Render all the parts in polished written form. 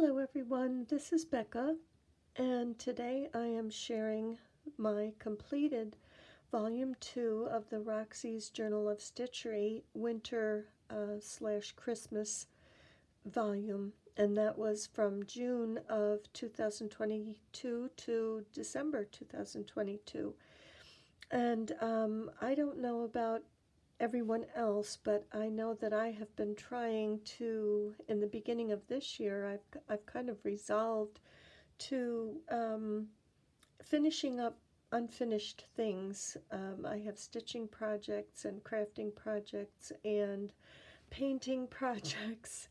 Hello everyone, this is Becca, and today I am sharing my completed Volume 2 of the Roxys Journal of Stitchery Winter slash Christmas volume, and that was from June of 2022 to December 2022. And I don't know about everyone else, but I know that I have been trying to, in the beginning of this year, I've kind of resolved to finishing up unfinished things. I have stitching projects and crafting projects and painting projects,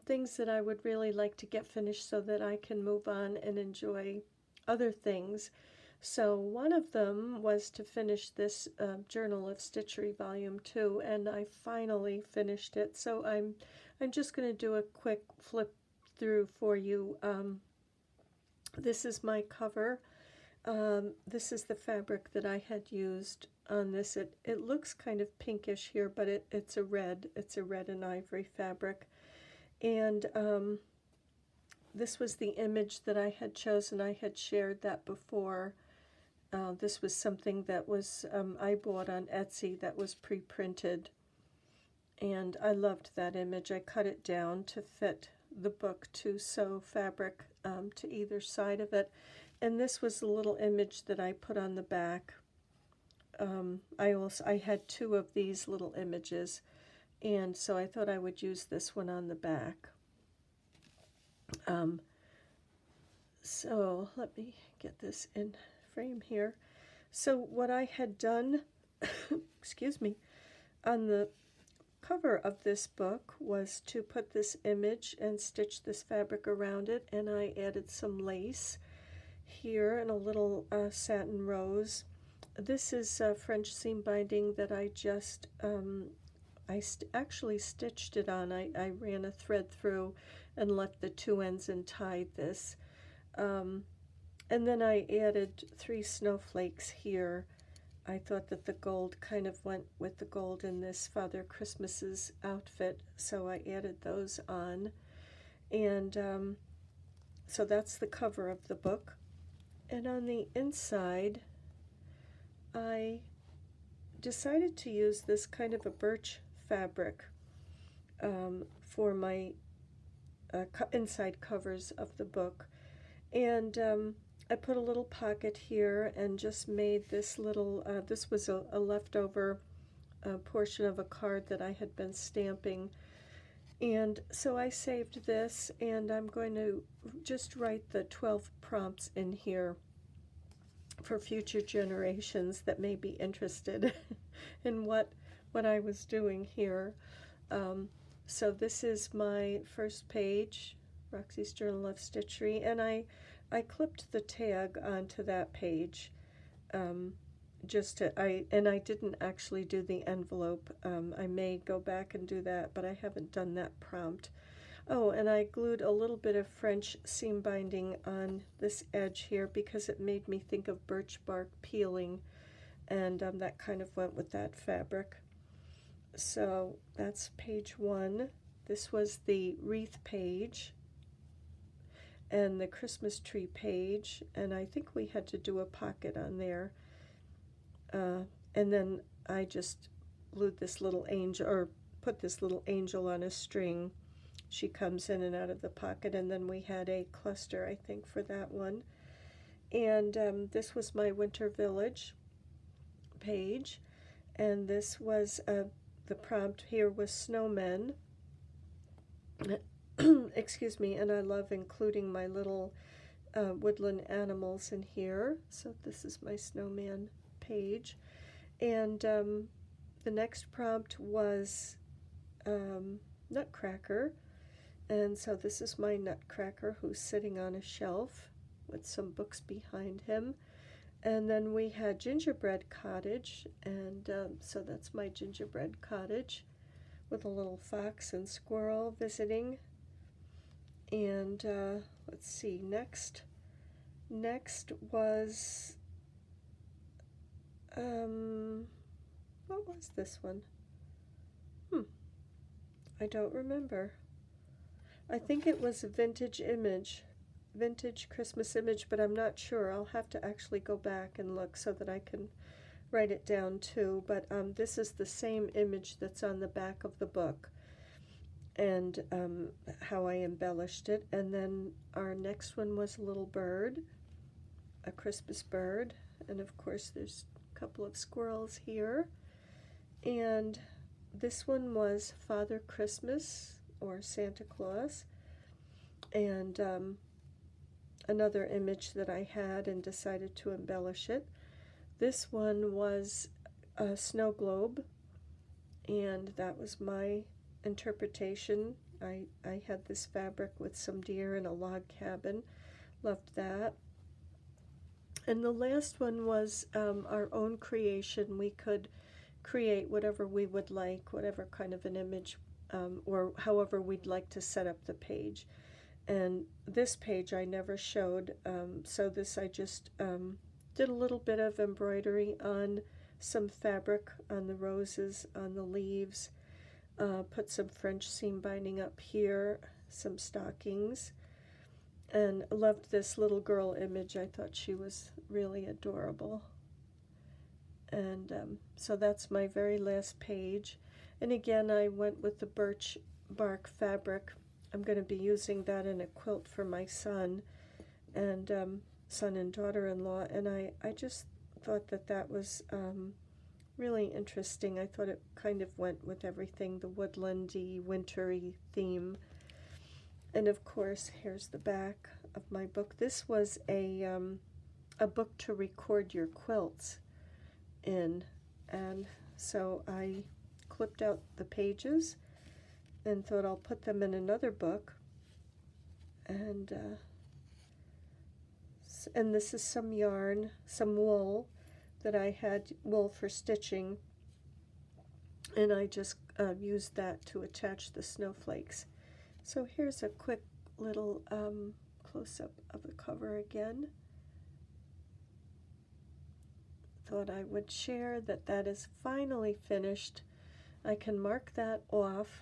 things that I would really like to get finished so that I can move on and enjoy other things. So one of them was to finish this Journal of Stitchery Volume 2, and I finally finished it. So I'm just going to do a quick flip through for you. This is my cover. This is the fabric that I had used on this. It looks kind of pinkish here, but it's a red. It's a red and ivory fabric. And this was the image that I had chosen. I had shared that before. This was something that was I bought on Etsy that was pre-printed, and I loved that image. I cut it down to fit the book to sew fabric to either side of it, and this was the little image that I put on the back. I had two of these little images, and so I thought I would use this one on the back. So let me get this in frame here. So what I had done, excuse me, on the cover of this book was to put this image and stitch this fabric around it, and I added some lace here and a little satin rose. This is French seam binding that I just actually stitched it on. I ran a thread through and left the two ends and tied this. And then I added 3 snowflakes here. I thought that the gold kind of went with the gold in this Father Christmas's outfit, so I added those on. And so that's the cover of the book. And on the inside, I decided to use this kind of a birch fabric for my inside covers of the book. And I put a little pocket here and just made this little, this was a leftover portion of a card that I had been stamping. And so I saved this, and I'm going to just write the 12 prompts in here for future generations that may be interested in what I was doing here. So this is my first page, Roxys Journal of Stitchery, and I clipped the tag onto that page. I didn't actually do the envelope. I may go back and do that, but I haven't done that prompt. Oh, and I glued a little bit of French seam binding on this edge here because it made me think of birch bark peeling, and that kind of went with that fabric. So that's page 1. This was the wreath page and the Christmas tree page, and I think we had to do a pocket on there. And then I just glued this little angel, or put this little angel on a string. She comes in and out of the pocket, and then we had a cluster, I think, for that one. And this was my Winter Village page, and this was the prompt here was snowmen. Excuse me, and I love including my little woodland animals in here. So this is my snowman page. And the next prompt was Nutcracker. And so this is my Nutcracker who's sitting on a shelf with some books behind him. And then we had Gingerbread Cottage, and so that's my gingerbread cottage with a little fox and squirrel visiting. And let's see, next was, what was this one? I don't remember. I think it was a vintage Christmas image, but I'm not sure. I'll have to actually go back and look so that I can write it down too. But this is the same image that's on the back of the book, and how I embellished it. And then our next one was a little bird, a Christmas bird, and of course there's a couple of squirrels here. And this one was Father Christmas, or Santa Claus, and another image that I had and decided to embellish it. This one was a snow globe, and that was my interpretation. I had this fabric with some deer in a log cabin. Loved that. And the last one was our own creation. We could create whatever we would like, whatever kind of an image, or however we'd like to set up the page. And this page I never showed, so this I just did a little bit of embroidery on some fabric, on the roses, on the leaves, put some French seam binding up here, some stockings, and loved this little girl image. I thought she was really adorable. And so that's my very last page. And again, I went with the birch bark fabric. I'm going to be using that in a quilt for my son and son and daughter-in-law. And I just thought that that was really interesting. I thought it kind of went with everything, the woodlandy, wintry theme. And of course, here's the back of my book. This was a book to record your quilts in, and so I clipped out the pages and thought I'll put them in another book. And this is some yarn, some wool that I had, wool for stitching, and I just used that to attach the snowflakes. So here's a quick little close-up of the cover again. Thought I would share that that is finally finished. I can mark that off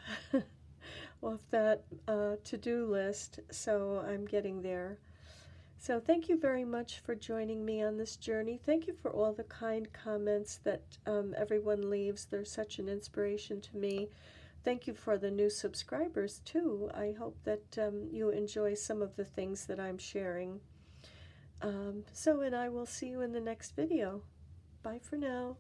off that to-do list, so I'm getting there. So thank you very much for joining me on this journey. Thank you for all the kind comments that everyone leaves. They're such an inspiration to me. Thank you for the new subscribers too. I hope that you enjoy some of the things that I'm sharing. And I will see you in the next video. Bye for now.